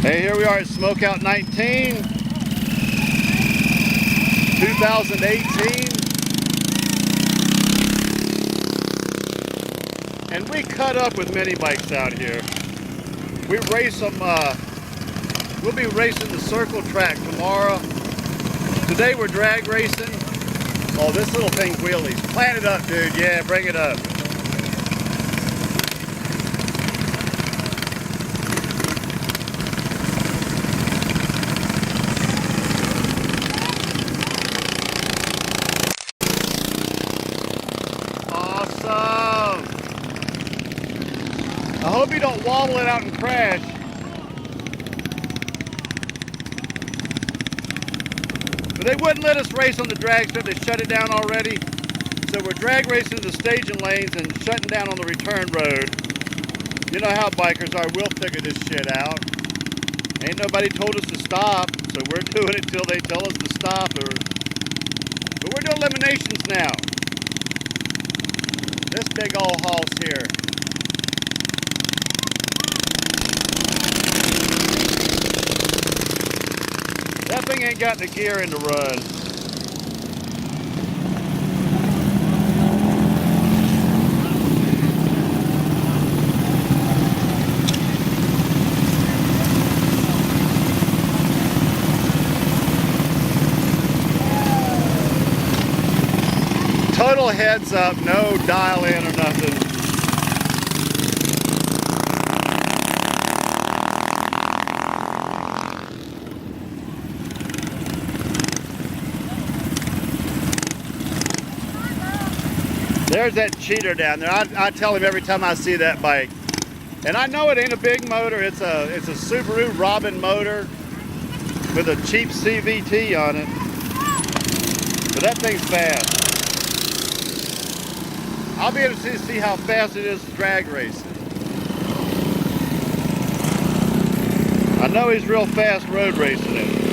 Hey, here we are at Smokeout 19, 2018. And we cut up with mini bikes out here. We race them, we'll be racing the circle track tomorrow. Today we're drag racing. Oh, this little thing's wheelies. Plant it up, dude. Yeah, bring it up. Awesome. I hope you don't wobble it out and crash. But they wouldn't let us race on the drag strip. They shut it down already. So we're drag racing the staging lanes and shutting down on the return road. You know how bikers are. We'll figure this shit out. Ain't nobody told us to stop, so we're doing it till they tell us to stop. But we're doing eliminations now. This big old house here. That thing ain't got the gear in to run. Total heads up, no dial in or nothing. There's that cheater down there. I tell him every time I see that bike. And I know it ain't a big motor. It's a Subaru Robin motor with a cheap CVT on it. But that thing's fast. I'll be able to see how fast it is drag racing. I know he's real fast road racing it.